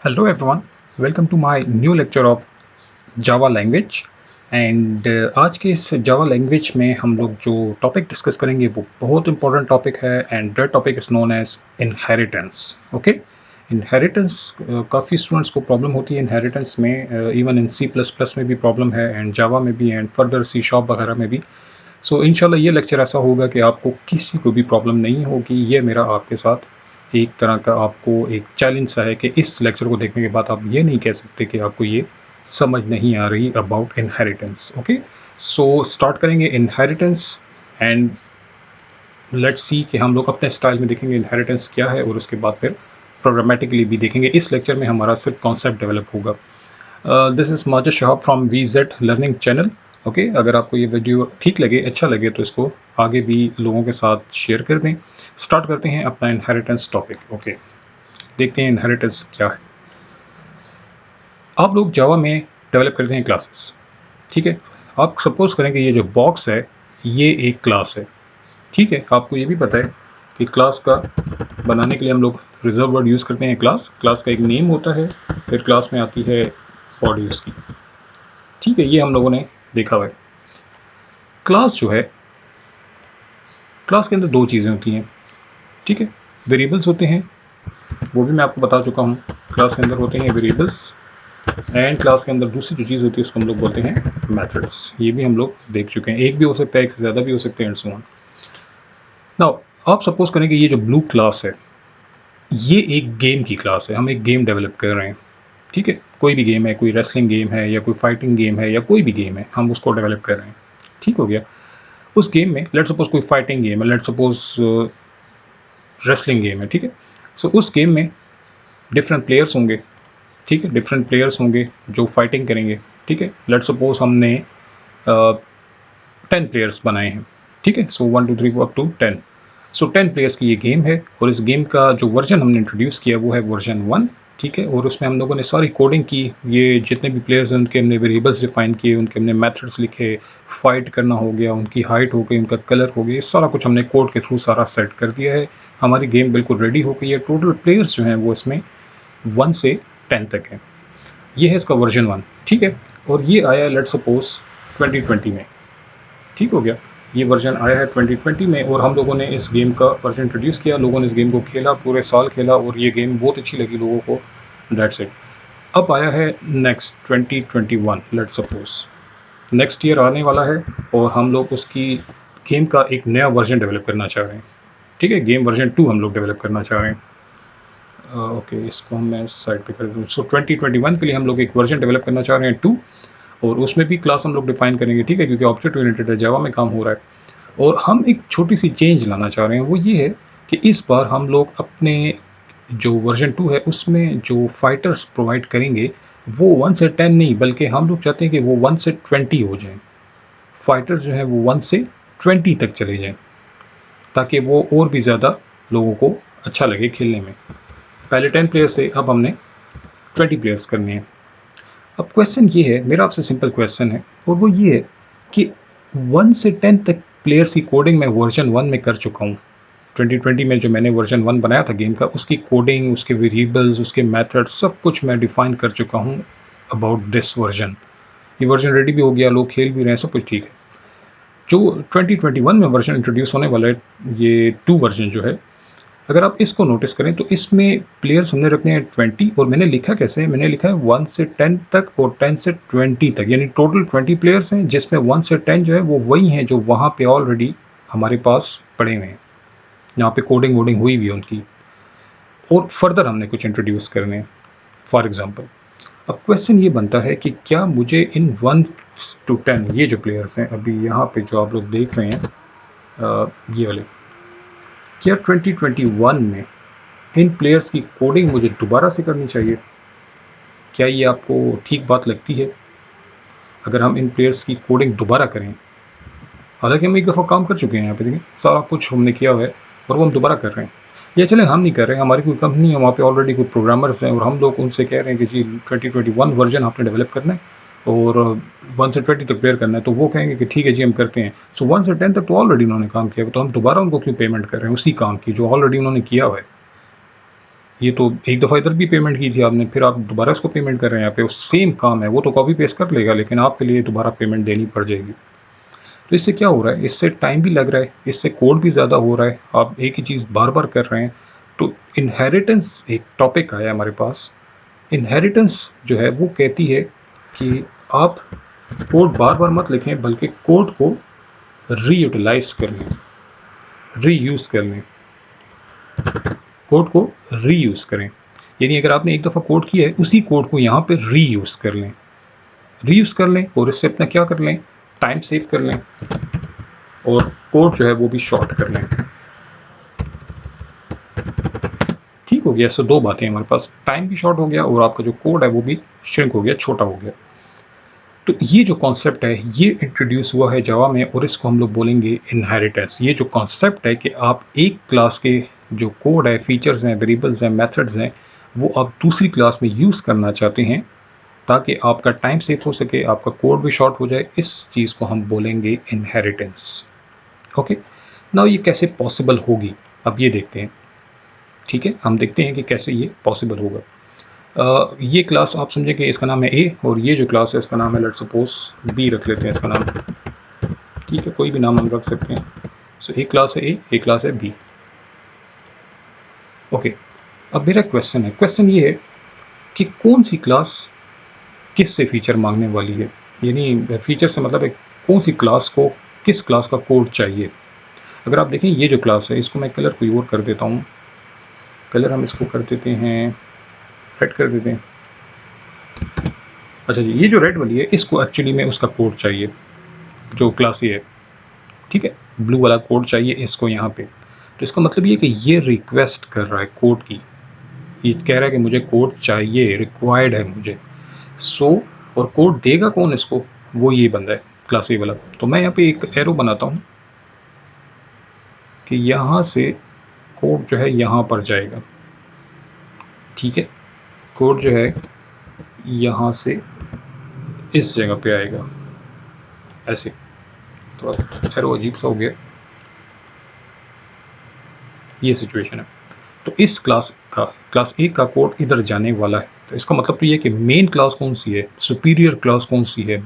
Hello everyone, welcome to my new lecture of Java language and आज के इस Java language में हम लोग जो टॉपिक डिस्कस करेंगे वो बहुत इंपॉर्टेंट टॉपिक है and that topic is known as inheritance. Okay, inheritance काफ़ी स्टूडेंट्स को प्रॉब्लम होती है इनहेरिटेंस में, even in C plus plus में भी प्रॉब्लम है एंड जावा में भी एंड फर्दर सी शॉप वगैरह में भी। सो इंशाल्लाह ये लेक्चर ऐसा होगा कि आपको किसी को भी प्रॉब्लम नहीं होगी। ये मेरा आपके साथ एक तरह का आपको एक चैलेंज सा है कि इस लेक्चर को देखने के बाद आप ये नहीं कह सकते कि आपको ये समझ नहीं आ रही about inheritance. Okay, so start करेंगे इनहेरिटेंस एंड लेट्स सी कि हम लोग अपने स्टाइल में देखेंगे इनहेरिटेंस क्या है और उसके बाद फिर प्रोग्रामेटिकली भी देखेंगे। इस लेक्चर में हमारा सिर्फ कॉन्सेप्ट डेवलप होगा। This is Majid Shahab from VZ learning channel. Okay, अगर आपको ये वीडियो ठीक लगे, अच्छा लगे तो इसको आगे भी लोगों के साथ शेयर कर दें। स्टार्ट करते हैं अपना इनहेरिटेंस टॉपिक। ओके, देखते हैं इनहेरिटेंस क्या है। आप लोग जावा में डेवलप करते हैं क्लासेस, ठीक है। आप सपोज करें कि ये जो बॉक्स है ये एक क्लास है, ठीक है। आपको ये भी पता है कि क्लास का बनाने के लिए हम लोग रिजर्व वर्ड यूज़ करते हैं। क्लास का एक नेम होता है, फिर क्लास में आती है बॉडी उसकी, ठीक है। ये हम लोगों ने देखा हुआ है। क्लास जो है, क्लास के अंदर दो चीज़ें होती हैं, ठीक है। वेरिएबल्स होते हैं, वो भी मैं आपको बता चुका हूँ। क्लास के अंदर होते हैं वेरिएबल्स एंड क्लास के अंदर दूसरी जो चीज़ होती है उसको हम लोग बोलते हैं मेथड्स। ये भी हम लोग देख चुके हैं। एक भी हो सकता है, एक से ज़्यादा भी हो सकते हैं एंड सो ऑन। नाउ आप सपोज करें कि ये जो ब्लू क्लास है ये एक गेम की क्लास है। हम एक गेम डेवलप कर रहे हैं, ठीक है। कोई भी गेम है, कोई रेसलिंग गेम है या कोई फाइटिंग गेम है या कोई भी गेम है, हम उसको डेवलप कर रहे हैं, ठीक हो गया। उस गेम में लेट सपोज कोई फाइटिंग गेम है, लेट सपोज रेसलिंग गेम है, ठीक है। सो उस गेम में डिफरेंट प्लेयर्स होंगे, ठीक है। डिफरेंट प्लेयर्स होंगे जो फाइटिंग करेंगे, ठीक है। लेट सपोज हमने 10 प्लेयर्स बनाए हैं, ठीक है। सो 1 2 3 अप टू 10। सो 10 प्लेयर्स की ये गेम है और इस गेम का जो वर्जन हमने इंट्रोड्यूस किया वो है वर्जन 1, ठीक है। और उसमें हम लोगों ने सारी कोडिंग की। ये जितने भी प्लेयर्स हैं उनके हमने वेरिएबल्स डिफाइन किए, उनके हमने मेथड्स लिखे। फाइट करना हो गया, उनकी हाइट हो गई, उनका कलर हो गया, ये सारा कुछ हमने कोड के थ्रू सारा सेट कर दिया है। हमारी गेम बिल्कुल रेडी हो गई है। टोटल प्लेयर्स जो हैं वो इसमें 1 से 10 तक हैं। ये है इसका वर्जन 1, ठीक है। और ये आया लेट सपोज 2020 में, ठीक हो गया। ये वर्जन आया है 2020 में और हम लोगों ने इस गेम का वर्जन इंट्रोड्यूस किया। लोगों ने इस गेम को खेला, पूरे साल खेला और ये गेम बहुत अच्छी लगी लोगों को। That's it. अब आया है next 2021, let suppose next year आने वाला है और हम लोग उसकी गेम का एक नया वर्जन डेवलप करना चाह रहे हैं, ठीक है। गेम वर्जन 2 हम लोग डेवलप करना चाह रहे हैं। ओके, इसको हम मैं साइड पे कर दूँ। सो 2021 के लिए हम लोग एक वर्जन डेवलप करना चाह रहे हैं 2, और उसमें भी क्लास हम लोग डिफाइन करेंगे, ठीक है, क्योंकि ऑब्जेक्ट ओरिएंटेड है, जावा में काम हो रहा है। और हम एक छोटी सी चेंज लाना चाह रहे हैं, वो ये है कि इस बार हम लोग अपने जो वर्जन 2 है उसमें जो फाइटर्स प्रोवाइड करेंगे वो 1 से 10 नहीं, बल्कि हम लोग चाहते हैं कि वो 1 से 20 हो जाएं। फाइटर जो है वो 1 से 20 तक चले जाएं ताकि वो और भी ज़्यादा लोगों को अच्छा लगे खेलने में। पहले 10 प्लेयर्स से अब हमने 20 प्लेयर्स करने हैं। अब क्वेश्चन ये है, मेरा आपसे सिंपल क्वेश्चन है और वो ये है कि 1 से 10 तक प्लेयर्स की कोडिंग मैं वर्जन 1 में कर चुका हूँ। 2020 में जो मैंने वर्जन 1 बनाया था गेम का, उसकी कोडिंग, उसके वेरिएबल्स, उसके मेथड सब कुछ मैं डिफाइन कर चुका हूँ अबाउट दिस वर्जन। ये वर्जन रेडी भी हो गया, लोग खेल भी रहे हैं, सब कुछ ठीक है। जो 2021 में वर्जन इंट्रोड्यूस होने वाला है, ये 2 वर्जन जो है, अगर आप इसको नोटिस करें तो इसमें प्लेयर्स हमने रखने हैं 20 और मैंने लिखा कैसे है, मैंने लिखा है 1 से 10 तक और 10 से 20 तक, यानी टोटल 20 प्लेयर्स हैं जिसमें 1 से 10 जो है वो वही हैं जो वहाँ पे ऑलरेडी हमारे पास पड़े हुए हैं, यहाँ पे कोडिंग वोडिंग हुई भी है उनकी, और फर्दर हमने कुछ इंट्रोड्यूस करने हैं। फॉर एग्जाम्पल, अब क्वेश्चन ये बनता है कि क्या मुझे इन 1 to 10 ये जो प्लेयर्स हैं अभी यहाँ पे जो आप लोग देख रहे हैं, ये वाले, क्या 2021 में इन प्लेयर्स की कोडिंग मुझे दोबारा से करनी चाहिए? क्या ये आपको ठीक बात लगती है अगर हम इन प्लेयर्स की कोडिंग दोबारा करें? हालांकि हम एक दफ़ा काम कर चुके हैं, यहाँ पे देखिए सारा कुछ हमने किया हुआ है और वो हम दोबारा कर रहे हैं। या चले हम नहीं कर रहे हैं, हमारी कोई कंपनी है, वहाँ पे ऑलरेडी कोई प्रोग्रामर्स हैं और हम लोग उनसे कह रहे हैं कि जी 2021 वर्जन आपने डेवलप करना है और 1 से 20 तक प्लेयर करना है, तो वो कहेंगे कि ठीक है जी हम करते हैं। सो 1 से 10 तक तो ऑलरेडी उन्होंने काम किया, तो हम दोबारा उनको क्यों पेमेंट कर रहे हैं उसी काम की जो ऑलरेडी उन्होंने किया हुआ है? ये तो एक दफ़ा इधर भी पेमेंट की थी आपने, फिर आप दोबारा इसको पेमेंट कर रहे हैं यहाँ पे, सेम काम है, वो तो कॉपी पेस्ट कर लेगा, लेकिन आपके लिए दोबारा पेमेंट देनी पड़ जाएगी। तो इससे क्या हो रहा है, इससे टाइम भी लग रहा है, इससे कोड भी ज़्यादा हो रहा है, आप एक ही चीज़ बार बार कर रहे हैं। तो इनहेरिटेंस एक टॉपिक आया हमारे पास। इनहेरिटेंस जो है वो कहती है कि आप कोड बार बार मत लिखें, बल्कि कोड को रीयूटिलाइज कर लें, रीयूज़ कर लें, कोड को रीयूज़ करें। यानी अगर आपने एक दफ़ा कोड किया है, उसी कोड को यहाँ पे रीयूज़ कर लें, रीयूज़ कर लें, और इससे अपना क्या कर लें, टाइम सेव कर लें, और कोड जो है वो भी शॉर्ट कर लें। ठीक हो गया। सो दो बातें हमारे पास, टाइम भी शॉर्ट हो गया और आपका जो कोड है वो भी श्रिंक हो गया, छोटा हो गया। तो ये जो कॉन्सेप्ट है ये इंट्रोड्यूस हुआ है जावा में, और इसको हम लोग बोलेंगे इनहेरिटेंस। ये जो कॉन्सेप्ट है कि आप एक क्लास के जो कोड है, फीचर्स हैं, वेरिएबल्स हैं, मेथड्स हैं, वो आप दूसरी क्लास में यूज़ करना चाहते हैं ताकि आपका टाइम सेव हो सके, आपका कोड भी शॉर्ट हो जाए, इस चीज़ को हम बोलेंगे इनहेरिटेंस। ओके, नाउ ये कैसे पॉसिबल होगी, अब ये देखते हैं। ठीक है, हम देखते हैं कि कैसे ये पॉसिबल होगा। ये क्लास आप समझें कि इसका नाम है ए, और ये जो क्लास है इसका नाम है, लेट्स सपोज बी रख लेते हैं इसका नाम। ठीक है, कोई भी नाम हम रख सकते हैं। सो एक क्लास है ए, एक क्लास है बी। ओके, अब मेरा क्वेश्चन है, क्वेश्चन ये है कि कौन सी क्लास किस से फीचर मांगने वाली है, यानी फीचर से मतलब है कौन सी क्लास को किस क्लास का कोड चाहिए। अगर आप देखें ये जो क्लास है, इसको मैं कलर कोई और कर देता हूँ, कलर हम इसको कर देते हैं रेड कर देते हैं। अच्छा जी, ये जो रेड वाली है इसको एक्चुअली में उसका कोड चाहिए जो क्लास ये है। ठीक है, ब्लू वाला कोड चाहिए इसको यहाँ पे। तो इसका मतलब ये कि ये रिक्वेस्ट कर रहा है कोड की, ये कह रहा है कि मुझे कोड चाहिए, रिक्वायर्ड है मुझे। सो और कोड देगा कौन इसको, वो ये बंदा है क्लास ए वाला। तो मैं यहाँ पे एक एरो बनाता हूँ कि यहाँ से कोड जो है यहाँ पर जाएगा। ठीक है, कोड जो है यहाँ से इस जगह पे आएगा ऐसे। तो अब एरो अजीब सा हो गया, ये सिचुएशन है। तो इस क्लास ए का कोड इधर जाने वाला है। तो इसका मतलब तो ये कि मेन क्लास कौन सी है, सुपीरियर क्लास कौन सी है,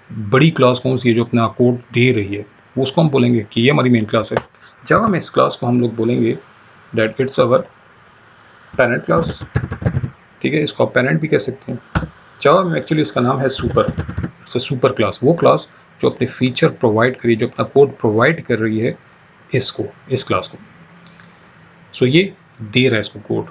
बड़ी क्लास कौन सी है जो अपना कोड दे रही है, वो उसको हम बोलेंगे कि ये हमारी मेन क्लास है। जावा में इस क्लास को हम लोग बोलेंगे that it's our parent class. ठीक है, इसको आप पेरेंट भी कह सकते हैं। जावा में एक्चुअली इसका नाम है super, it's a super class, वो क्लास जो अपने फीचर प्रोवाइड करी, जो अपना कोड प्रोवाइड कर रही है इसको, इस क्लास को। सो ये दे रहा है इसको कोड।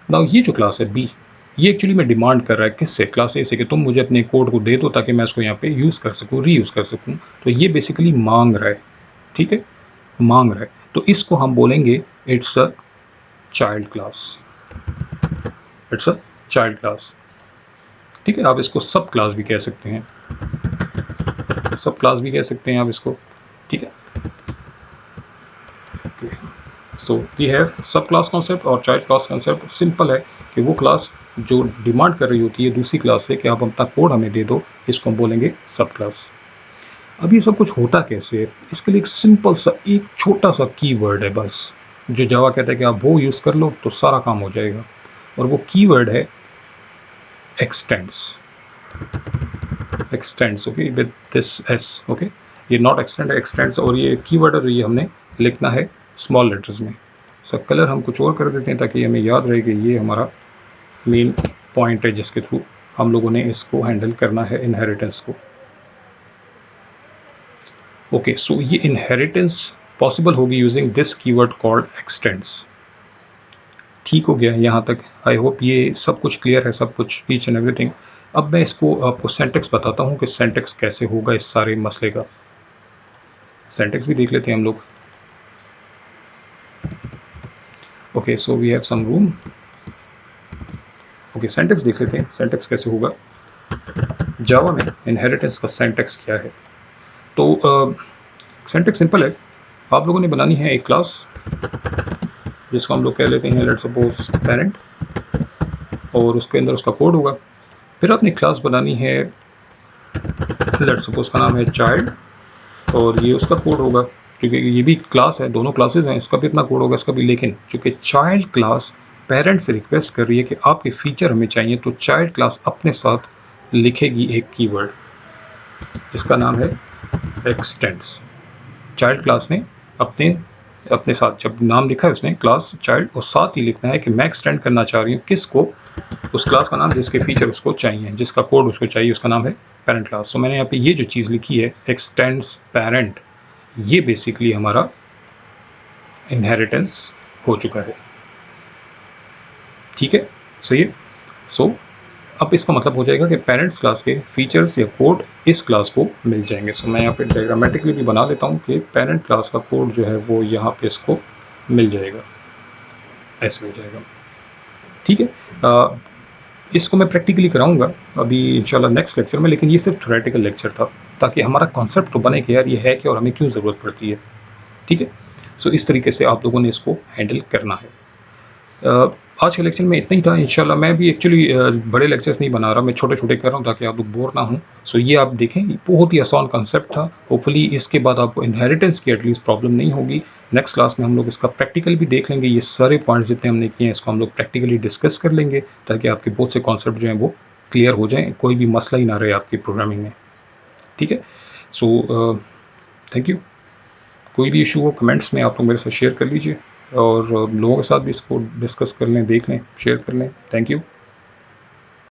नाउ ये जो क्लास है बी, ये एक्चुअली में डिमांड कर रहा है किससे, क्लास ए से, कि तुम मुझे अपने कोड को दे दो ताकि मैं उसको यहाँ पे यूज़ कर सकूँ, रीयूज़ कर सकूँ। तो ये बेसिकली मांग रहा है। ठीक है, मांग रहा है, तो इसको हम बोलेंगे it's a child class, it's a child class. ठीक है, आप इसको सब क्लास भी कह सकते हैं, सब क्लास भी कह सकते हैं आप इसको। ठीक है, सो वी हैव सब क्लास कॉन्सेप्ट और चाइल्ड क्लास कॉन्सेप्ट। सिंपल है कि वो क्लास जो डिमांड कर रही होती है दूसरी क्लास से कि आप अपना कोड हमें दे दो, इसको हम बोलेंगे सब क्लास। अब ये सब कुछ होता कैसे है, इसके लिए एक सिंपल सा एक छोटा सा कीवर्ड है बस, जो जावा कहता है कि आप वो यूज़ कर लो तो सारा काम हो जाएगा, और वो कीवर्ड है x tends. X tends, okay, with this S, okay, ये नॉट एक्सटेंड है, एक्सटेंड्स। और ये कीवर्ड है, ये हमने लिखना है स्मॉल लेटर्स में। सब कलर हम कुछ और कर देते हैं ताकि हमें याद रहे कि ये हमारा मेन पॉइंट है जिसके थ्रू हम लोगों ने इसको हैंडल करना है, इनहेरिटेंस को। ओके, सो ये इनहेरिटेंस पॉसिबल होगी using this keyword called x tends. ठीक हो गया यहाँ तक, आई होप ये सब कुछ क्लियर है, सब कुछ, ईच एंड एवरीथिंग। अब मैं इसको आपको सेंटेक्स बताता हूँ कि सेंटेक्स कैसे होगा इस सारे मसले का। सेंटेक्स भी देख लेते हैं हम लोग। Okay, so we have some room. Okay, Sensex देख लेते हैं, सेंटेक्स कैसे होगा जावा में, इनहेरिटेंस का सेंटेक्स क्या है। तो सेंटेक्स सिंपल है, आप लोगों ने बनानी है एक क्लास जिसको हम लोग कह लेते हैं लेट्स सपोज पेरेंट, और उसके अंदर उसका कोड होगा। फिर आपने क्लास बनानी है, लेट्स सपोज का नाम है चाइल्ड, और ये उसका कोड होगा, क्योंकि ये भी क्लास है, दोनों क्लासेस हैं, इसका भी अपना कोड होगा, इसका भी। लेकिन चूँकि चाइल्ड क्लास पेरेंट से रिक्वेस्ट कर रही है कि आपके फीचर हमें चाहिए, तो चाइल्ड क्लास अपने साथ लिखेगी एक कीवर्ड जिसका नाम है एक्सटेंड्स। चाइल्ड क्लास ने अपने अपने साथ जब नाम लिखा है उसने क्लास चाइल्ड, और साथ ही लिखना है कि मैं एक्सटेंड करना चाह रही हूँ किसको, उस क्लास का नाम जिसके फीचर उसको चाहिए, जिसका कोड उसको चाहिए, उसका नाम है पेरेंट क्लास। तो मैंने यहाँ पे ये जो चीज़ लिखी है एक्सटेंड्स पेरेंट, ये बेसिकली हमारा इनहेरिटेंस हो चुका है। ठीक है, सही है। सो अब इसका मतलब हो जाएगा कि पेरेंट्स क्लास के फीचर्स या कोड इस क्लास को मिल जाएंगे। सो मैं यहाँ पे डायग्रामेटिकली भी बना लेता हूँ कि पेरेंट क्लास का कोड जो है वो यहाँ पे इसको मिल जाएगा, ऐसे हो जाएगा। ठीक है, इसको मैं प्रैक्टिकली कराऊंगा अभी इंशाल्लाह नेक्स्ट लेक्चर में, लेकिन ये सिर्फ थ्योरेटिकल लेक्चर था ताकि हमारा कॉन्सेप्ट तो बने कि यार ये है क्या और हमें क्यों ज़रूरत पड़ती है। ठीक है, सो इस तरीके से आप लोगों ने इसको हैंडल करना है। आज के लेक्चर में इतना ही था। इंशाल्लाह मैं भी एक्चुअली बड़े लेक्चर्स नहीं बना रहा, मैं छोटे छोटे कर रहा हूँ ताकि आप लोग बोर ना हों। सो ये आप देखें, बहुत ही आसान कॉन्सेप्ट था। होपफुली इसके बाद आपको इनहेरिटेंस की एटलीस्ट प्रॉब्लम नहीं होगी। नेक्स्ट क्लास में हम लोग इसका प्रैक्टिकल भी देख लेंगे, ये सारे पॉइंट्स जितने हमने किए हैं इसको हम लोग प्रैक्टिकली डिस्कस कर लेंगे ताकि आपके बहुत से कॉन्सेप्ट जो हैं वो क्लियर हो जाएँ, कोई भी मसला ही ना रहे आपकी प्रोग्रामिंग में। ठीक है, सो थैंक यू। कोई भी इशू हो कमेंट्स में आप लोग मेरे साथ शेयर कर लीजिए, और लोगों के साथ भी इसको डिस्कस कर लें, देख लें, शेयर कर लें। Thank you.